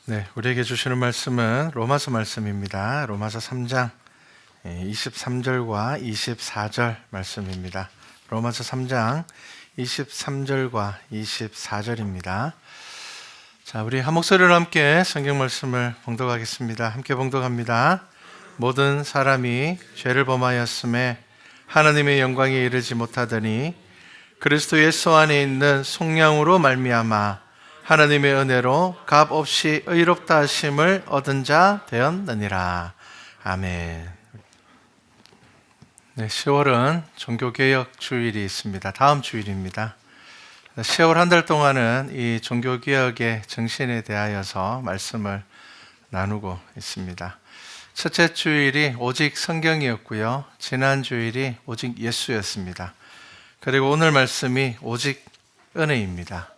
네, 우리에게 주시는 말씀은 로마서 말씀입니다. 로마서 3장 23절과 24절 말씀입니다. 로마서 3장 23절과 24절입니다. 자, 우리 한 목소리로 함께 성경 말씀을 봉독하겠습니다. 함께 봉독합니다. 모든 사람이 죄를 범하였음에 하나님의 영광에 이르지 못하더니 그리스도 예수 안에 있는 속량으로 말미암아 하나님의 은혜로 값 없이 의롭다 하심을 얻은 자 되었느니라. 아멘. 네, 10월은 종교개혁 주일이 있습니다. 다음 주일입니다. 10월 한 달 동안은 이 종교개혁의 정신에 대하여서 말씀을 나누고 있습니다. 첫째 주일이 오직 성경이었고요. 지난 주일이 오직 예수였습니다. 그리고 오늘 말씀이 오직 은혜입니다.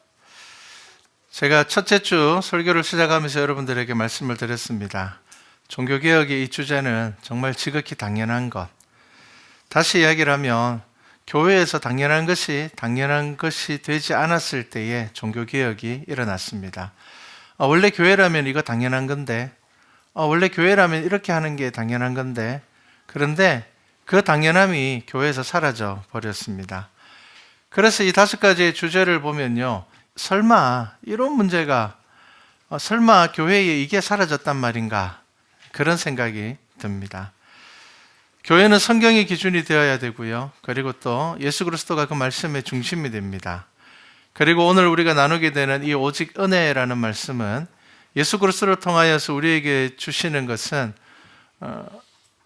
제가 첫째 주 설교를 시작하면서 여러분들에게 말씀을 드렸습니다. 종교개혁의 이 주제는 정말 지극히 당연한 것. 다시 이야기를 하면 교회에서 당연한 것이 되지 않았을 때에 종교개혁이 일어났습니다. 원래 교회라면 이거 당연한 건데, 원래 교회라면 이렇게 하는 게 당연한 건데, 그런데 그 당연함이 교회에서 사라져 버렸습니다. 그래서 이 5가지의 주제를 보면요, 설마 이런 문제가 설마 교회에 이게 사라졌단 말인가, 그런 생각이 듭니다. 교회는 성경의 기준이 되어야 되고요, 그리고 또 예수 그리스도가 그 말씀의 중심이 됩니다. 그리고 오늘 우리가 나누게 되는 이 오직 은혜라는 말씀은 예수 그리스도를 통하여서 우리에게 주시는 것은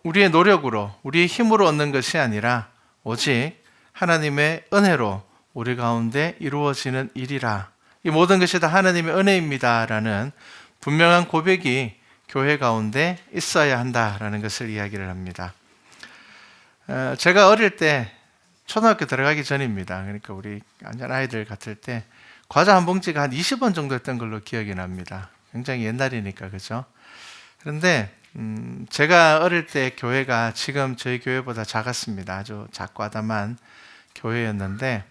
우리의 노력으로, 우리의 힘으로 얻는 것이 아니라 오직 하나님의 은혜로 우리 가운데 이루어지는 일이라. 이 모든 것이 다 하나님의 은혜입니다라는 분명한 고백이 교회 가운데 있어야 한다라는 것을 이야기를 합니다. 제가 어릴 때 초등학교 들어가기 전입니다. 그러니까 우리 아이들 같을 때 과자 한 봉지가 한 20원 정도 했던 걸로 기억이 납니다. 굉장히 옛날이니까, 그죠? 그런데 제가 어릴 때 교회가 지금 저희 교회보다 작았습니다. 아주 작고 아담한 교회였는데,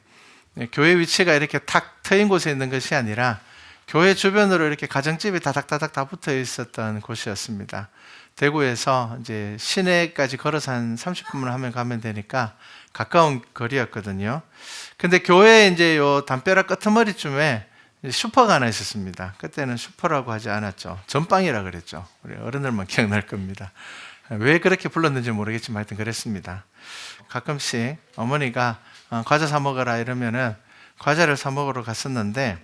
교회 위치가 이렇게 탁 트인 곳에 있는 것이 아니라 교회 주변으로 이렇게 가정집이 다닥다닥 다 붙어 있었던 곳이었습니다. 대구에서 이제 시내까지 걸어서 한 30분만 하면 가면 되니까 가까운 거리였거든요. 근데 교회에 이제 요 담벼락 끄트머리쯤에 슈퍼가 하나 있었습니다. 그때는 슈퍼라고 하지 않았죠. 전빵이라 그랬죠. 우리 어른들만 기억날 겁니다. 왜 그렇게 불렀는지 모르겠지만 하여튼 그랬습니다. 가끔씩 어머니가 과자 사 먹어라 이러면은 과자를 사 먹으러 갔었는데,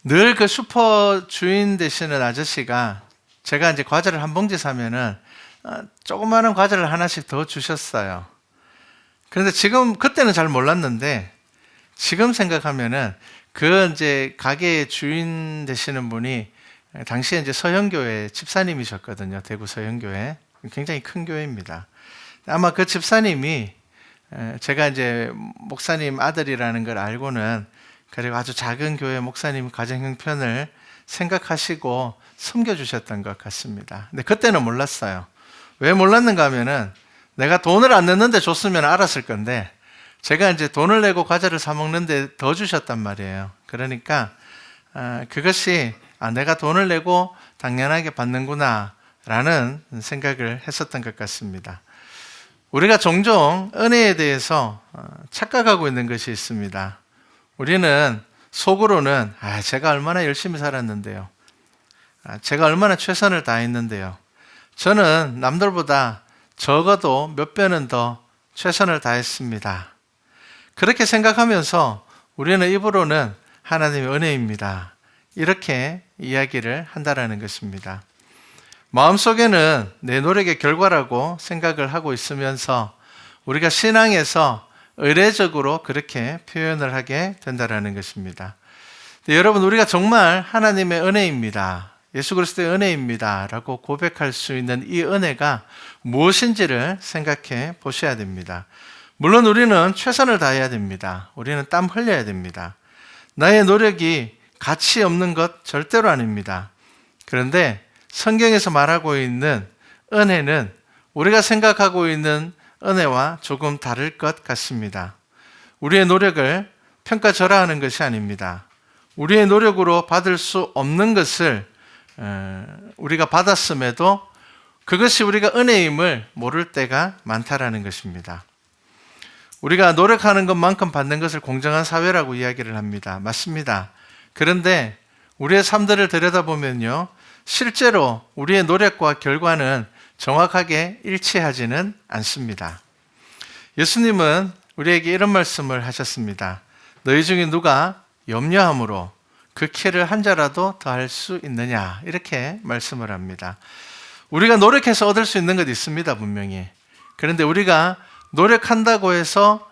늘 그 슈퍼 주인 되시는 아저씨가 제가 이제 과자를 한 봉지 사면은 조그마한 과자를 하나씩 더 주셨어요. 그런데 그때는 잘 몰랐는데 지금 생각하면은 그 이제 가게의 주인 되시는 분이 당시에 이제 서영교회 집사님이셨거든요. 대구 서영교회. 굉장히 큰 교회입니다. 아마 그 집사님이 제가 이제 목사님 아들이라는 걸 알고는, 그리고 아주 작은 교회 목사님 가정 형편을 생각하시고 섬겨주셨던 것 같습니다. 근데 그때는 몰랐어요. 왜 몰랐는가 하면은 내가 돈을 안 냈는데 줬으면 알았을 건데, 제가 이제 돈을 내고 과자를 사 먹는데 더 주셨단 말이에요. 그러니까 그것이 내가 돈을 내고 당연하게 받는구나 라는 생각을 했었던 것 같습니다. 우리가 종종 은혜에 대해서 착각하고 있는 것이 있습니다. 우리는 속으로는 제가 얼마나 열심히 살았는데요, 제가 얼마나 최선을 다했는데요, 저는 남들보다 적어도 몇 배는 더 최선을 다했습니다. 그렇게 생각하면서 우리는 입으로는 하나님의 은혜입니다, 이렇게 이야기를 한다라는 것입니다. 마음속에는 내 노력의 결과라고 생각을 하고 있으면서 우리가 신앙에서 의례적으로 그렇게 표현을 하게 된다라는 것입니다. 여러분, 우리가 정말 하나님의 은혜입니다, 예수 그리스도의 은혜입니다 라고 고백할 수 있는 이 은혜가 무엇인지를 생각해 보셔야 됩니다. 물론 우리는 최선을 다해야 됩니다. 우리는 땀 흘려야 됩니다. 나의 노력이 가치 없는 것 절대로 아닙니다. 그런데 성경에서 말하고 있는 은혜는 우리가 생각하고 있는 은혜와 조금 다를 것 같습니다. 우리의 노력을 평가절하하는 것이 아닙니다. 우리의 노력으로 받을 수 없는 것을 우리가 받았음에도 그것이 우리가 은혜임을 모를 때가 많다라는 것입니다. 우리가 노력하는 것만큼 받는 것을 공정한 사회라고 이야기를 합니다. 맞습니다. 그런데 우리의 삶들을 들여다보면요, 실제로 우리의 노력과 결과는 정확하게 일치하지는 않습니다. 예수님은 우리에게 이런 말씀을 하셨습니다. 너희 중에 누가 염려함으로 그 키를 한 자라도 더할 수 있느냐, 이렇게 말씀을 합니다. 우리가 노력해서 얻을 수 있는 것 있습니다, 분명히. 그런데 우리가 노력한다고 해서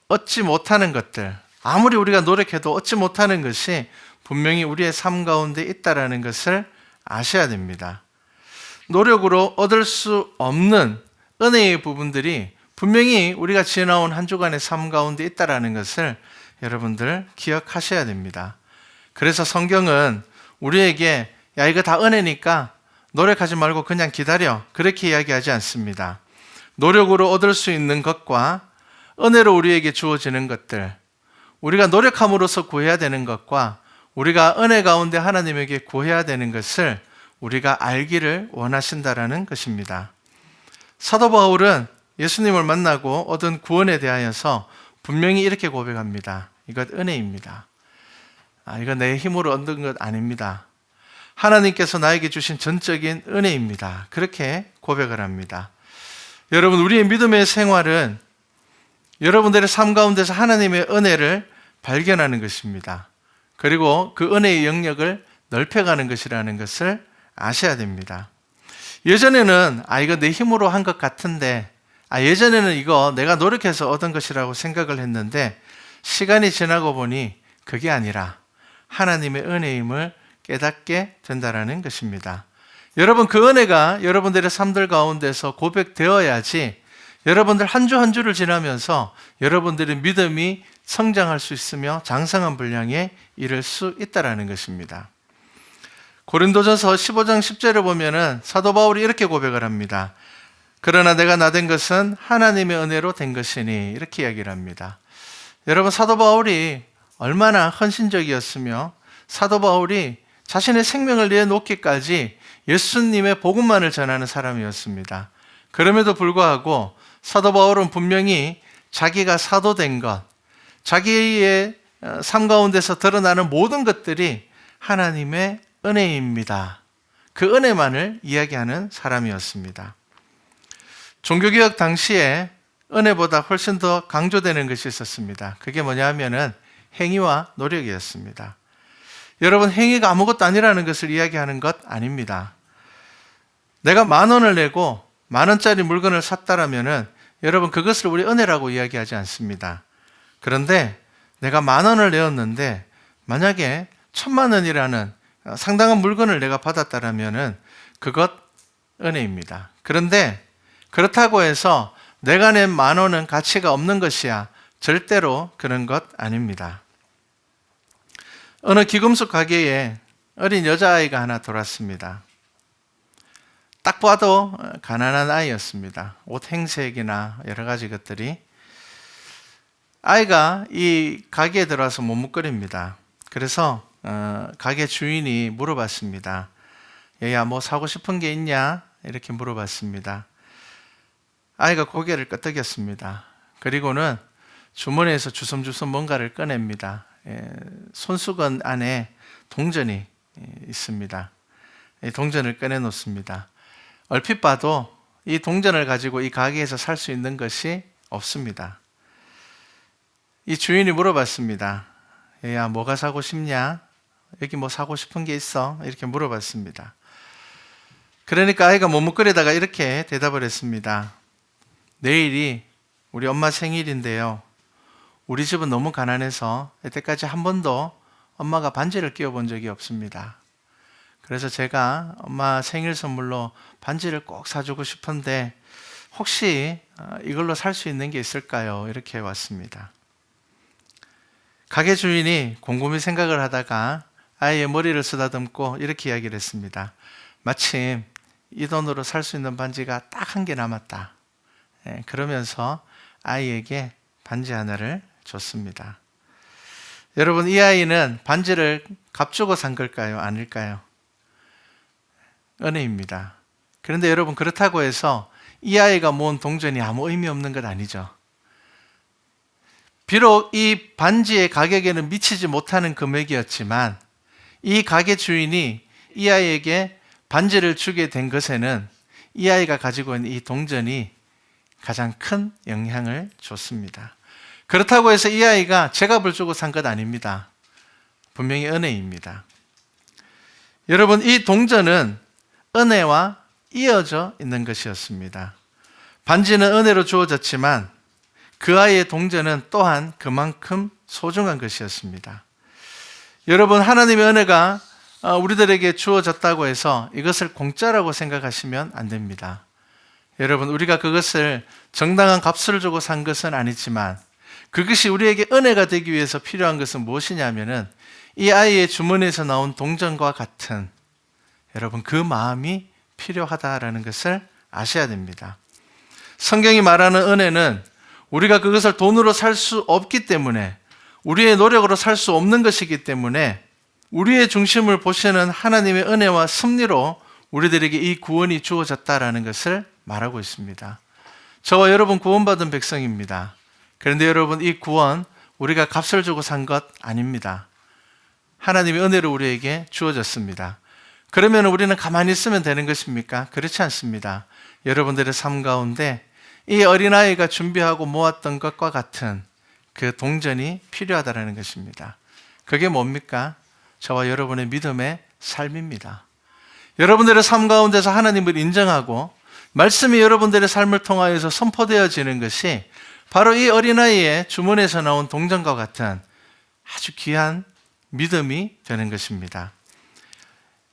얻지 못하는 것들, 아무리 우리가 노력해도 얻지 못하는 것이 분명히 우리의 삶 가운데 있다는 것을 아셔야 됩니다. 노력으로 얻을 수 없는 은혜의 부분들이 분명히 우리가 지나온 한 주간의 삶 가운데 있다는 것을 여러분들 기억하셔야 됩니다. 그래서 성경은 우리에게 야, 이거 다 은혜니까 노력하지 말고 그냥 기다려, 그렇게 이야기하지 않습니다. 노력으로 얻을 수 있는 것과 은혜로 우리에게 주어지는 것들, 우리가 노력함으로써 구해야 되는 것과 우리가 은혜 가운데 하나님에게 구해야 되는 것을 우리가 알기를 원하신다라는 것입니다. 사도 바울은 예수님을 만나고 얻은 구원에 대하여서 분명히 이렇게 고백합니다. 이것 은혜입니다. 이건 내 힘으로 얻은 것 아닙니다. 하나님께서 나에게 주신 전적인 은혜입니다. 그렇게 고백을 합니다. 여러분, 우리의 믿음의 생활은 여러분들의 삶 가운데서 하나님의 은혜를 발견하는 것입니다. 그리고 그 은혜의 영역을 넓혀가는 것이라는 것을 아셔야 됩니다. 예전에는 이거 내 힘으로 한 것 같은데, 예전에는 이거 내가 노력해서 얻은 것이라고 생각을 했는데, 시간이 지나고 보니 그게 아니라 하나님의 은혜임을 깨닫게 된다는 것입니다. 여러분, 그 은혜가 여러분들의 삶들 가운데서 고백되어야지 여러분들 한 주 한 주를 지나면서 여러분들의 믿음이 성장할 수 있으며 장성한 분량에 이를 수 있다는 것입니다. 고린도전서 15장 10절을 보면은 사도 바울이 이렇게 고백을 합니다. 그러나 내가 나된 것은 하나님의 은혜로 된 것이니, 이렇게 이야기를 합니다. 여러분, 사도 바울이 얼마나 헌신적이었으며 사도 바울이 자신의 생명을 내놓기까지 예수님의 복음만을 전하는 사람이었습니다. 그럼에도 불구하고 사도 바울은 분명히 자기가 사도된 것, 자기의 삶 가운데서 드러나는 모든 것들이 하나님의 은혜입니다. 그 은혜만을 이야기하는 사람이었습니다. 종교개혁 당시에 은혜보다 훨씬 더 강조되는 것이 있었습니다. 그게 뭐냐 하면은 행위와 노력이었습니다. 여러분, 행위가 아무것도 아니라는 것을 이야기하는 것 아닙니다. 내가 10,000원을 내고 10,000원짜리 물건을 샀다라면은 여러분, 그것을 우리 은혜라고 이야기하지 않습니다. 그런데 내가 10,000원을 내었는데 만약에 1,000,000원이라는 상당한 물건을 내가 받았다라면은 그것 은혜입니다. 그런데 그렇다고 해서 내가 낸 10,000원은 가치가 없는 것이야, 절대로 그런 것 아닙니다. 어느 기금속 가게에 어린 여자아이가 하나 들어왔습니다. 딱 봐도 가난한 아이였습니다. 옷 행색이나 여러 가지 것들이. 아이가 이 가게에 들어와서 머뭇거립니다. 그래서 가게 주인이 물어봤습니다. 얘야, 뭐 사고 싶은 게 있냐? 이렇게 물어봤습니다. 아이가 고개를 끄덕였습니다. 그리고는 주머니에서 주섬주섬 뭔가를 꺼냅니다. 손수건 안에 동전이 있습니다. 이 동전을 꺼내놓습니다. 얼핏 봐도 이 동전을 가지고 이 가게에서 살 수 있는 것이 없습니다. 이 주인이 물어봤습니다. 얘야, 뭐가 사고 싶냐? 여기 뭐 사고 싶은 게 있어? 이렇게 물어봤습니다. 그러니까 아이가 머뭇거리다가 이렇게 대답을 했습니다. 내일이 우리 엄마 생일인데요. 우리 집은 너무 가난해서 여태까지 한 번도 엄마가 반지를 끼워본 적이 없습니다. 그래서 제가 엄마 생일 선물로 반지를 꼭 사주고 싶은데 혹시 이걸로 살 수 있는 게 있을까요? 이렇게 왔습니다. 가게 주인이 곰곰이 생각을 하다가 아이의 머리를 쓰다듬고 이렇게 이야기를 했습니다. 마침 이 돈으로 살 수 있는 반지가 딱 한 개 남았다. 그러면서 아이에게 반지 하나를 줬습니다. 여러분, 이 아이는 반지를 값주고 산 걸까요? 아닐까요? 은혜입니다. 그런데 여러분, 그렇다고 해서 이 아이가 모은 동전이 아무 의미 없는 것 아니죠. 비록 이 반지의 가격에는 미치지 못하는 금액이었지만 이 가게 주인이 이 아이에게 반지를 주게 된 것에는 이 아이가 가지고 있는 이 동전이 가장 큰 영향을 줬습니다. 그렇다고 해서 이 아이가 제값을 주고 산 것 아닙니다. 분명히 은혜입니다. 여러분, 이 동전은 은혜와 이어져 있는 것이었습니다. 반지는 은혜로 주어졌지만 그 아이의 동전은 또한 그만큼 소중한 것이었습니다. 여러분, 하나님의 은혜가 우리들에게 주어졌다고 해서 이것을 공짜라고 생각하시면 안 됩니다. 여러분, 우리가 그것을 정당한 값을 주고 산 것은 아니지만 그것이 우리에게 은혜가 되기 위해서 필요한 것은 무엇이냐면은 이 아이의 주머니에서 나온 동전과 같은 여러분, 그 마음이 필요하다라는 것을 아셔야 됩니다. 성경이 말하는 은혜는 우리가 그것을 돈으로 살 수 없기 때문에, 우리의 노력으로 살 수 없는 것이기 때문에 우리의 중심을 보시는 하나님의 은혜와 섭리로 우리들에게 이 구원이 주어졌다라는 것을 말하고 있습니다. 저와 여러분 구원받은 백성입니다. 그런데 여러분, 이 구원 우리가 값을 주고 산 것 아닙니다. 하나님의 은혜로 우리에게 주어졌습니다. 그러면 우리는 가만히 있으면 되는 것입니까? 그렇지 않습니다. 여러분들의 삶 가운데 이 어린아이가 준비하고 모았던 것과 같은 그 동전이 필요하다는 것입니다. 그게 뭡니까? 저와 여러분의 믿음의 삶입니다. 여러분들의 삶 가운데서 하나님을 인정하고 말씀이 여러분들의 삶을 통하여서 선포되어지는 것이 바로 이 어린아이의 주머니에서 나온 동전과 같은 아주 귀한 믿음이 되는 것입니다.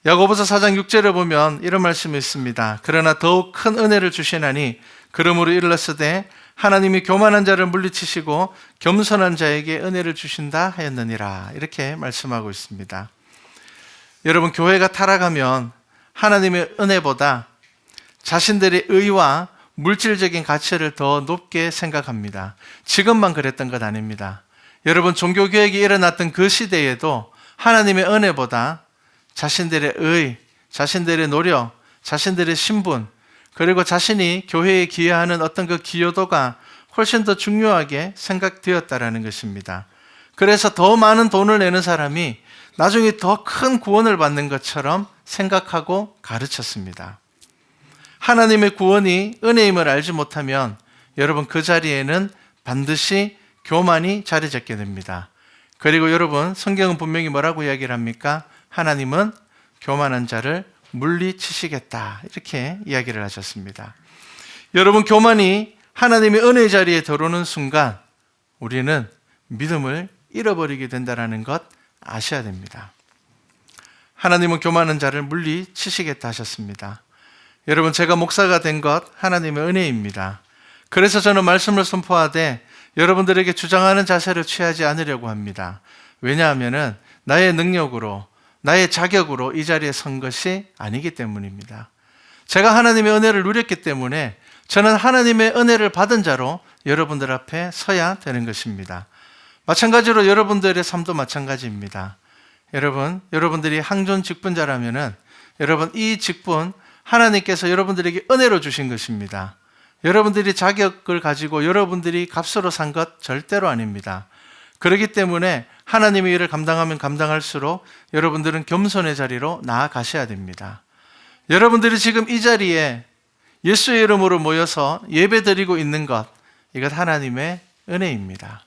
야고보서 4장 6절에 보면 이런 말씀이 있습니다. 그러나 더욱 큰 은혜를 주시나니 그러므로 일렀으되 하나님이 교만한 자를 물리치시고 겸손한 자에게 은혜를 주신다 하였느니라. 이렇게 말씀하고 있습니다. 여러분, 교회가 타락하면 하나님의 은혜보다 자신들의 의와 물질적인 가치를 더 높게 생각합니다. 지금만 그랬던 것 아닙니다. 여러분, 종교개혁이 일어났던 그 시대에도 하나님의 은혜보다 자신들의 의, 자신들의 노력, 자신들의 신분, 그리고 자신이 교회에 기여하는 어떤 그 기여도가 훨씬 더 중요하게 생각되었다라는 것입니다. 그래서 더 많은 돈을 내는 사람이 나중에 더 큰 구원을 받는 것처럼 생각하고 가르쳤습니다. 하나님의 구원이 은혜임을 알지 못하면 여러분, 그 자리에는 반드시 교만이 자리 잡게 됩니다. 그리고 여러분, 성경은 분명히 뭐라고 이야기를 합니까? 하나님은 교만한 자를 물리치시겠다, 이렇게 이야기를 하셨습니다. 여러분, 교만이 하나님의 은혜의 자리에 들어오는 순간 우리는 믿음을 잃어버리게 된다는 것 아셔야 됩니다. 하나님은 교만한 자를 물리치시겠다 하셨습니다. 여러분, 제가 목사가 된 것 하나님의 은혜입니다. 그래서 저는 말씀을 선포하되 여러분들에게 주장하는 자세를 취하지 않으려고 합니다. 왜냐하면 나의 능력으로, 나의 자격으로 이 자리에 선 것이 아니기 때문입니다. 제가 하나님의 은혜를 누렸기 때문에 저는 하나님의 은혜를 받은 자로 여러분들 앞에 서야 되는 것입니다. 마찬가지로 여러분들의 삶도 마찬가지입니다. 여러분들이 항존 직분자라면은 여러분, 이 직분 하나님께서 여러분들에게 은혜로 주신 것입니다. 여러분들이 자격을 가지고 여러분들이 값으로 산 것 절대로 아닙니다. 그렇기 때문에 하나님의 일을 감당하면 감당할수록 여러분들은 겸손의 자리로 나아가셔야 됩니다. 여러분들이 지금 이 자리에 예수의 이름으로 모여서 예배드리고 있는 것, 이것 하나님의 은혜입니다.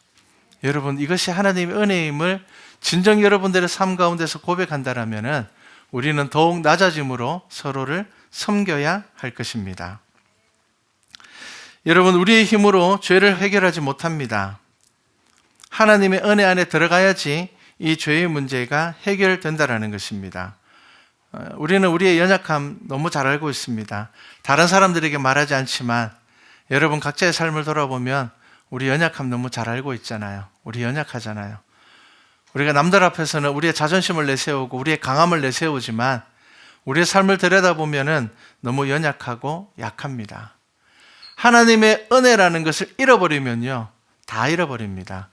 여러분, 이것이 하나님의 은혜임을 진정 여러분들의 삶 가운데서 고백한다면 우리는 더욱 낮아짐으로 서로를 섬겨야 할 것입니다. 여러분, 우리의 힘으로 죄를 해결하지 못합니다. 하나님의 은혜 안에 들어가야지 이 죄의 문제가 해결된다는 것입니다. 우리는 우리의 연약함 너무 잘 알고 있습니다. 다른 사람들에게 말하지 않지만 여러분, 각자의 삶을 돌아보면 우리 연약함 너무 잘 알고 있잖아요. 우리 연약하잖아요. 우리가 남들 앞에서는 우리의 자존심을 내세우고 우리의 강함을 내세우지만 우리의 삶을 들여다보면 너무 연약하고 약합니다. 하나님의 은혜라는 것을 잃어버리면요, 다 잃어버립니다.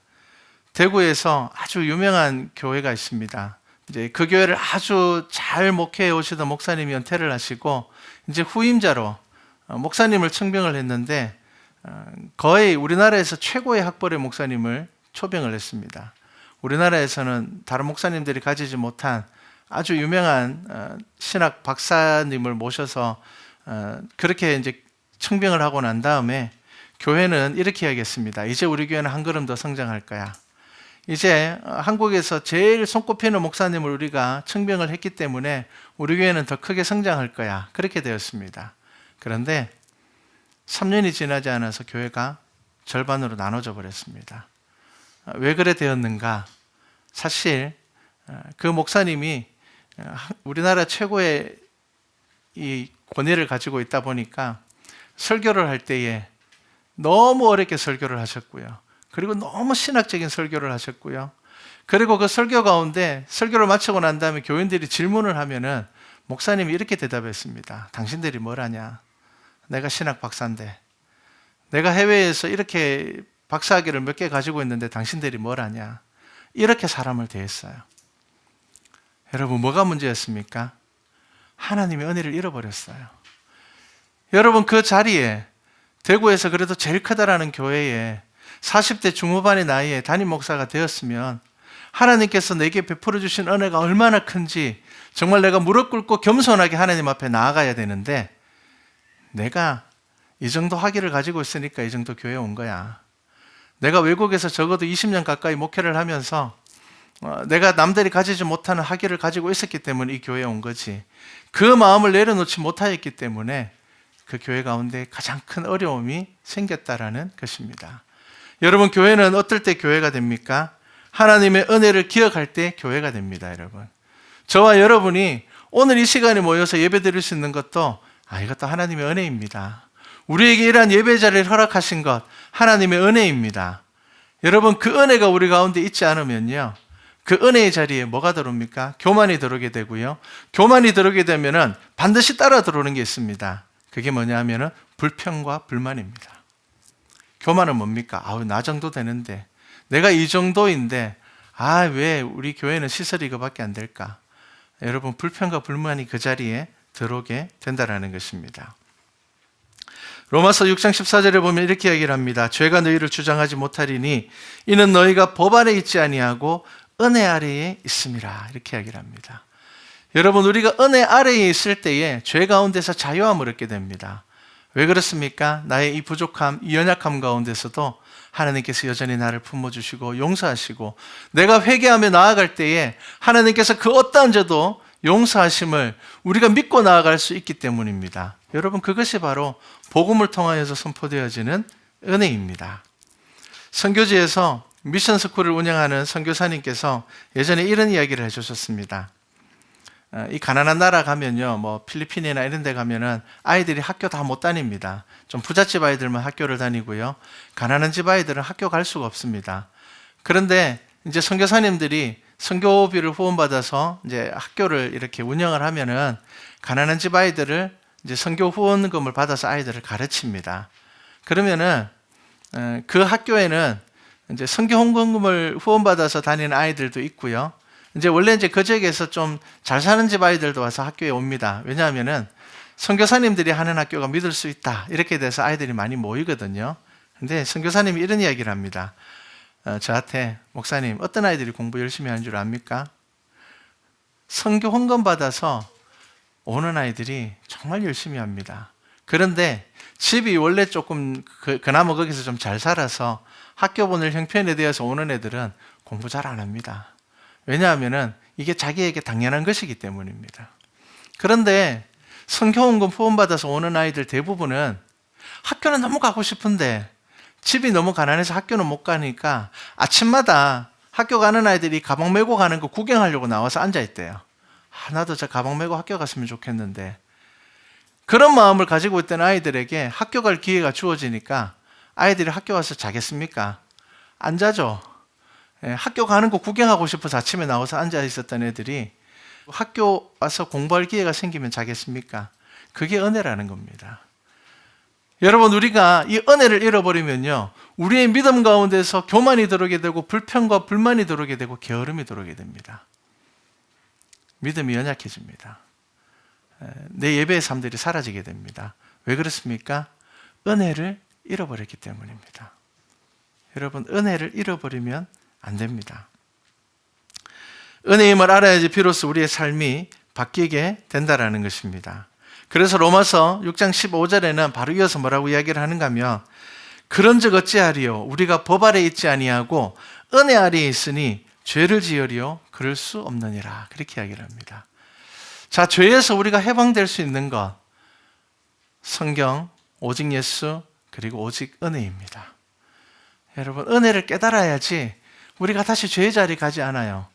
대구에서 아주 유명한 교회가 있습니다. 이제 그 교회를 아주 잘 목회해 오시던 목사님이 은퇴를 하시고 이제 후임자로 목사님을 청병을 했는데 거의 우리나라에서 최고의 학벌의 목사님을 초병을 했습니다. 우리나라에서는 다른 목사님들이 가지지 못한 아주 유명한 신학 박사님을 모셔서 그렇게 이제 청병을 하고 난 다음에 교회는 이렇게 하겠습니다. 이제 우리 교회는 한 걸음 더 성장할 거야. 이제 한국에서 제일 손꼽히는 목사님을 우리가 청병을 했기 때문에 우리 교회는 더 크게 성장할 거야. 그렇게 되었습니다. 그런데 3년이 지나지 않아서 교회가 절반으로 나눠져 버렸습니다. 왜 그래 되었는가? 사실 그 목사님이 우리나라 최고의 이 권위를 가지고 있다 보니까 설교를 할 때에 너무 어렵게 설교를 하셨고요. 그리고 너무 신학적인 설교를 하셨고요. 그리고 그 설교 가운데 설교를 마치고 난 다음에 교인들이 질문을 하면은 목사님이 이렇게 대답했습니다. 당신들이 뭘 하냐? 내가 신학 박사인데, 내가 해외에서 이렇게 박사학위를 몇 개 가지고 있는데 당신들이 뭘 하냐? 이렇게 사람을 대했어요. 여러분, 뭐가 문제였습니까? 하나님의 은혜를 잃어버렸어요. 여러분, 그 자리에 대구에서 그래도 제일 크다라는 교회에 40대 중후반의 나이에 담임 목사가 되었으면 하나님께서 내게 베풀어 주신 은혜가 얼마나 큰지 정말 내가 무릎 꿇고 겸손하게 하나님 앞에 나아가야 되는데, 내가 이 정도 학위를 가지고 있으니까 이 정도 교회에 온 거야. 내가 외국에서 적어도 20년 가까이 목회를 하면서 내가 남들이 가지지 못하는 학위를 가지고 있었기 때문에 이 교회에 온 거지. 그 마음을 내려놓지 못하였기 때문에 그 교회 가운데 가장 큰 어려움이 생겼다라는 것입니다. 여러분, 교회는 어떨 때 교회가 됩니까? 하나님의 은혜를 기억할 때 교회가 됩니다. 여러분, 저와 여러분이 오늘 이 시간에 모여서 예배 드릴 수 있는 것도 이것도 하나님의 은혜입니다. 우리에게 이러한 예배 자리를 허락하신 것 하나님의 은혜입니다. 여러분, 그 은혜가 우리 가운데 있지 않으면요, 그 은혜의 자리에 뭐가 들어옵니까? 교만이 들어오게 되고요. 교만이 들어오게 되면은 반드시 따라 들어오는 게 있습니다. 그게 뭐냐 하면은 불평과 불만입니다. 교만은 뭡니까? 나 정도 되는데, 내가 이 정도인데 왜 우리 교회는 시설이 이거밖에 안 될까? 여러분, 불평과 불만이 그 자리에 들어오게 된다라는 것입니다. 로마서 6장 14절에 보면 이렇게 이야기를 합니다. 죄가 너희를 주장하지 못하리니 이는 너희가 법 아래 있지 아니하고 은혜 아래에 있음이라. 이렇게 이야기를 합니다. 여러분, 우리가 은혜 아래에 있을 때에 죄 가운데서 자유함을 얻게 됩니다. 왜 그렇습니까? 나의 이 부족함, 이 연약함 가운데서도 하나님께서 여전히 나를 품어주시고 용서하시고, 내가 회개하며 나아갈 때에 하나님께서 그 어떠한 죄도 용서하심을 우리가 믿고 나아갈 수 있기 때문입니다. 여러분, 그것이 바로 복음을 통하여서 선포되어지는 은혜입니다. 선교지에서 미션 스쿨을 운영하는 선교사님께서 예전에 이런 이야기를 해주셨습니다. 이 가난한 나라 가면요, 필리핀이나 이런 데 가면은 아이들이 학교 다 못 다닙니다. 좀 부잣집 아이들만 학교를 다니고요, 가난한 집 아이들은 학교 갈 수가 없습니다. 그런데 이제 선교사님들이 선교비를 후원받아서 이제 학교를 이렇게 운영을 하면은 가난한 집 아이들을 이제 선교 후원금을 받아서 아이들을 가르칩니다. 그러면은 그 학교에는 이제 선교 후원금을 후원받아서 다니는 아이들도 있고요. 이제 원래 그 지역에서 좀 잘 사는 집 아이들도 와서 학교에 옵니다. 왜냐하면은 선교사님들이 하는 학교가 믿을 수 있다, 이렇게 돼서 아이들이 많이 모이거든요. 근데 선교사님이 이런 이야기를 합니다. 저한테, 목사님, 어떤 아이들이 공부 열심히 하는 줄 압니까? 선교 헌금 받아서 오는 아이들이 정말 열심히 합니다. 그런데 집이 원래 조금 그나마 거기서 좀 잘 살아서 학교 보낼 형편에 대해서 오는 애들은 공부 잘 안 합니다. 왜냐하면은 이게 자기에게 당연한 것이기 때문입니다. 그런데 선교헌금 후원받아서 오는 아이들 대부분은 학교는 너무 가고 싶은데 집이 너무 가난해서 학교는 못 가니까 아침마다 학교 가는 아이들이 가방 메고 가는 거 구경하려고 나와서 앉아있대요. 나도 저 가방 메고 학교 갔으면 좋겠는데. 그런 마음을 가지고 있던 아이들에게 학교 갈 기회가 주어지니까 아이들이 학교 와서 자겠습니까? 안 자죠. 학교 가는 거 구경하고 싶어서 아침에 나와서 앉아 있었던 애들이 학교 와서 공부할 기회가 생기면 자겠습니까? 그게 은혜라는 겁니다. 여러분, 우리가 이 은혜를 잃어버리면요, 우리의 믿음 가운데서 교만이 들어오게 되고 불평과 불만이 들어오게 되고 게으름이 들어오게 됩니다. 믿음이 연약해집니다. 내 예배의 삶들이 사라지게 됩니다. 왜 그렇습니까? 은혜를 잃어버렸기 때문입니다. 여러분, 은혜를 잃어버리면 안 됩니다. 은혜임을 알아야지 비로소 우리의 삶이 바뀌게 된다라는 것입니다. 그래서 로마서 6장 15절에는 바로 이어서 뭐라고 이야기를 하는가 하면, 그런즉 어찌하리요? 우리가 법 아래 있지 아니하고 은혜 아래에 있으니 죄를 지으리요? 그럴 수 없느니라. 그렇게 이야기를 합니다. 자, 죄에서 우리가 해방될 수 있는 것, 성경, 오직 예수, 그리고 오직 은혜입니다. 여러분, 은혜를 깨달아야지 우리가 다시 죄의 자리에 가지 않아요.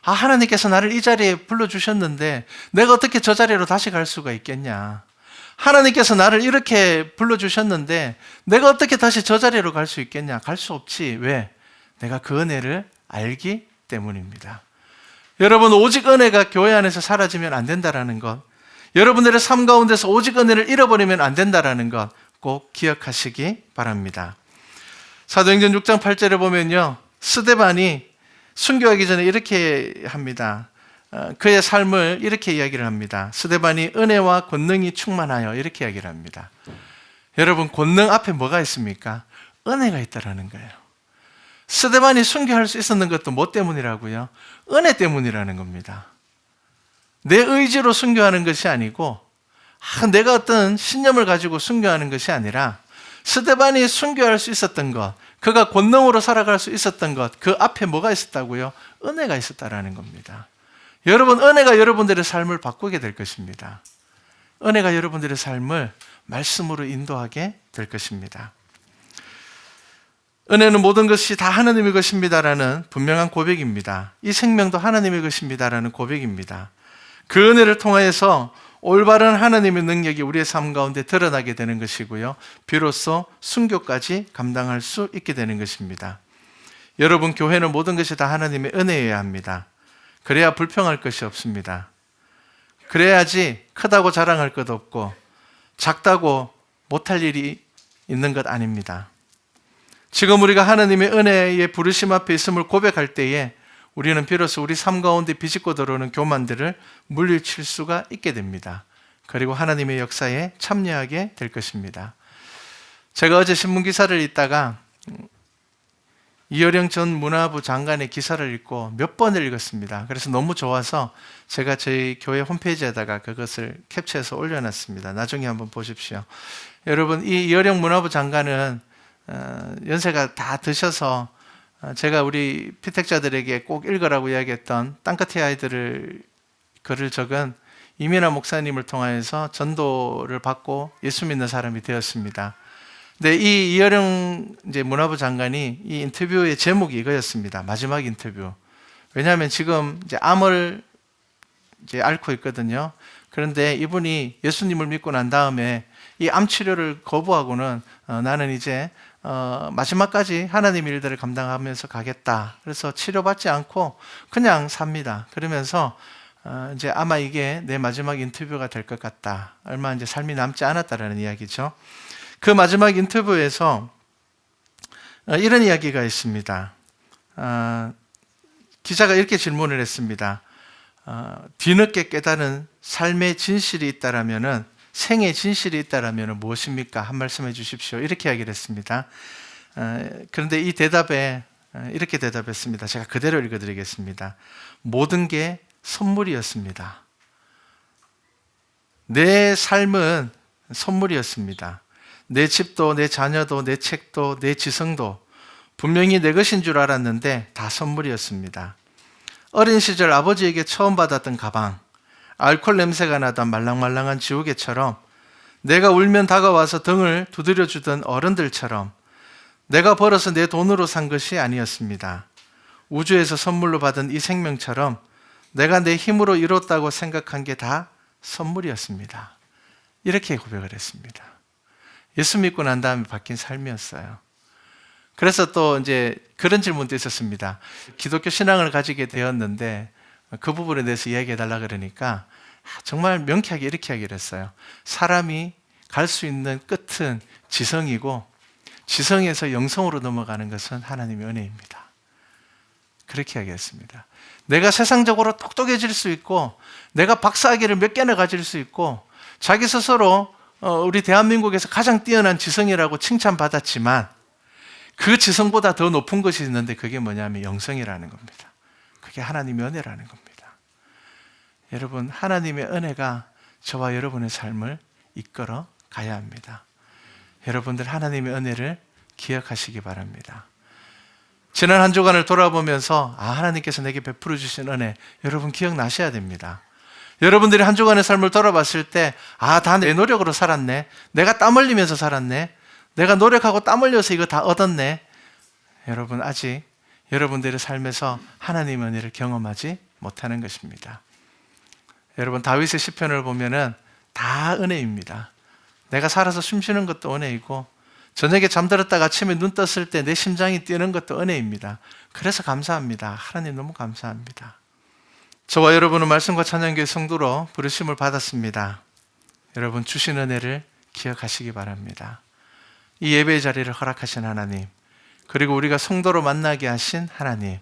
하나님께서 나를 이 자리에 불러주셨는데 내가 어떻게 저 자리로 다시 갈 수가 있겠냐. 하나님께서 나를 이렇게 불러주셨는데 내가 어떻게 다시 저 자리로 갈 수 있겠냐. 갈 수 없지. 왜? 내가 그 은혜를 알기 때문입니다. 여러분, 오직 은혜가 교회 안에서 사라지면 안 된다라는 것, 여러분들의 삶 가운데서 오직 은혜를 잃어버리면 안 된다라는 것 꼭 기억하시기 바랍니다. 사도행전 6장 8절에 보면요, 스데반이 순교하기 전에 이렇게 합니다. 그의 삶을 이렇게 이야기를 합니다. 스데반이 은혜와 권능이 충만하여, 이렇게 이야기를 합니다. 여러분, 권능 앞에 뭐가 있습니까? 은혜가 있다라는 거예요. 스데반이 순교할 수 있었는 것도 뭐 때문이라고요? 은혜 때문이라는 겁니다. 내 의지로 순교하는 것이 아니고, 내가 어떤 신념을 가지고 순교하는 것이 아니라, 스데반이 순교할 수 있었던 것, 그가 권능으로 살아갈 수 있었던 것, 그 앞에 뭐가 있었다고요? 은혜가 있었다라는 겁니다. 여러분, 은혜가 여러분들의 삶을 바꾸게 될 것입니다. 은혜가 여러분들의 삶을 말씀으로 인도하게 될 것입니다. 은혜는 모든 것이 다 하나님의 것입니다라는 분명한 고백입니다. 이 생명도 하나님의 것입니다라는 고백입니다. 그 은혜를 통하여서 올바른 하나님의 능력이 우리의 삶 가운데 드러나게 되는 것이고요, 비로소 순교까지 감당할 수 있게 되는 것입니다. 여러분, 교회는 모든 것이 다 하나님의 은혜여야 합니다. 그래야 불평할 것이 없습니다. 그래야지 크다고 자랑할 것 없고 작다고 못할 일이 있는 것 아닙니다. 지금 우리가 하나님의 은혜의 부르심 앞에 있음을 고백할 때에 우리는 비로소 우리 삶 가운데 비집고 들어오는 교만들을 물리칠 수가 있게 됩니다. 그리고 하나님의 역사에 참여하게 될 것입니다. 제가 어제 신문기사를 읽다가 이어령 전 문화부 장관의 기사를 읽고 몇 번을 읽었습니다. 그래서 너무 좋아서 제가 저희 교회 홈페이지에다가 그것을 캡처해서 올려놨습니다. 나중에 한번 보십시오. 여러분, 이 이어령 문화부 장관은 연세가 다 드셔서 제가 우리 피택자들에게 꼭 읽으라고 이야기했던 땅끝의 아이들을 글을 적은 이민아 목사님을 통하여서 전도를 받고 예수 믿는 사람이 되었습니다. 근데 이 이어령 문화부 장관이 이 인터뷰의 제목이 이거였습니다. 마지막 인터뷰. 왜냐하면 지금 암을 앓고 있거든요. 그런데 이분이 예수님을 믿고 난 다음에 이 암 치료를 거부하고는 나는 이제 마지막까지 하나님 일들을 감당하면서 가겠다. 그래서 치료받지 않고 그냥 삽니다. 그러면서 이제 아마 이게 내 마지막 인터뷰가 될 것 같다. 얼마 이제 삶이 남지 않았다라는 이야기죠. 그 마지막 인터뷰에서 이런 이야기가 있습니다. 기자가 이렇게 질문을 했습니다. 뒤늦게 깨달은 삶의 진실이 있다라면은, 생의 진실이 있다라면 무엇입니까? 한 말씀 해주십시오. 이렇게 이야기를 했습니다. 그런데 이 대답에 이렇게 대답했습니다. 제가 그대로 읽어드리겠습니다. 모든 게 선물이었습니다. 내 삶은 선물이었습니다. 내 집도, 내 자녀도, 내 책도, 내 지성도 분명히 내 것인 줄 알았는데 다 선물이었습니다. 어린 시절 아버지에게 처음 받았던 가방, 알코올 냄새가 나던 말랑말랑한 지우개처럼, 내가 울면 다가와서 등을 두드려주던 어른들처럼 내가 벌어서 내 돈으로 산 것이 아니었습니다. 우주에서 선물로 받은 이 생명처럼 내가 내 힘으로 이뤘다고 생각한 게 다 선물이었습니다. 이렇게 고백을 했습니다. 예수 믿고 난 다음에 바뀐 삶이었어요. 그래서 또 이제 그런 질문도 있었습니다. 기독교 신앙을 가지게 되었는데 그 부분에 대해서 이야기해 달라 그러니까 정말 명쾌하게 이렇게 이야기를 했어요. 사람이 갈 수 있는 끝은 지성이고 지성에서 영성으로 넘어가는 것은 하나님의 은혜입니다. 그렇게 이야기했습니다. 내가 세상적으로 똑똑해질 수 있고 내가 박사학위를 몇 개나 가질 수 있고 자기 스스로 우리 대한민국에서 가장 뛰어난 지성이라고 칭찬받았지만 그 지성보다 더 높은 것이 있는데 그게 뭐냐면 영성이라는 겁니다. 그게 하나님의 은혜라는 겁니다. 여러분, 하나님의 은혜가 저와 여러분의 삶을 이끌어 가야 합니다. 여러분들 하나님의 은혜를 기억하시기 바랍니다. 지난 한 주간을 돌아보면서 하나님께서 내게 베풀어 주신 은혜 여러분 기억나셔야 됩니다. 여러분들이 한 주간의 삶을 돌아봤을 때 다 내 노력으로 살았네. 내가 땀 흘리면서 살았네. 내가 노력하고 땀 흘려서 이거 다 얻었네. 여러분 아직 여러분들의 삶에서 하나님의 은혜를 경험하지 못하는 것입니다. 여러분 다윗의 시편을 보면은 다 은혜입니다. 내가 살아서 숨 쉬는 것도 은혜이고 저녁에 잠들었다가 아침에 눈 떴을 때 내 심장이 뛰는 것도 은혜입니다. 그래서 감사합니다. 하나님 너무 감사합니다. 저와 여러분은 말씀과 찬양교회 성도로 부르심을 받았습니다. 여러분 주신 은혜를 기억하시기 바랍니다. 이 예배의 자리를 허락하신 하나님, 그리고 우리가 성도로 만나게 하신 하나님,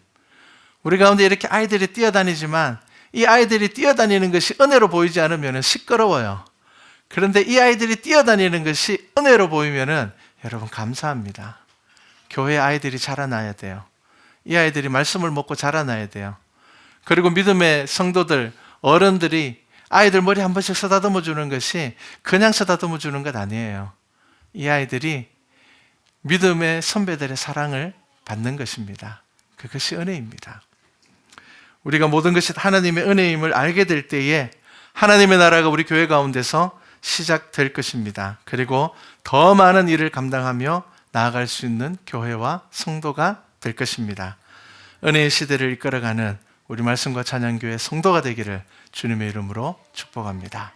우리 가운데 이렇게 아이들이 뛰어다니지만 이 아이들이 뛰어다니는 것이 은혜로 보이지 않으면 시끄러워요. 그런데 이 아이들이 뛰어다니는 것이 은혜로 보이면은 여러분 감사합니다. 교회 아이들이 자라나야 돼요. 이 아이들이 말씀을 먹고 자라나야 돼요. 그리고 믿음의 성도들, 어른들이 아이들 머리 한 번씩 쓰다듬어 주는 것이 그냥 쓰다듬어 주는 것 아니에요. 이 아이들이 믿음의 선배들의 사랑을 받는 것입니다. 그것이 은혜입니다. 우리가 모든 것이 하나님의 은혜임을 알게 될 때에 하나님의 나라가 우리 교회 가운데서 시작될 것입니다. 그리고 더 많은 일을 감당하며 나아갈 수 있는 교회와 성도가 될 것입니다. 은혜의 시대를 이끌어가는 우리 말씀과 찬양교회 성도가 되기를 주님의 이름으로 축복합니다.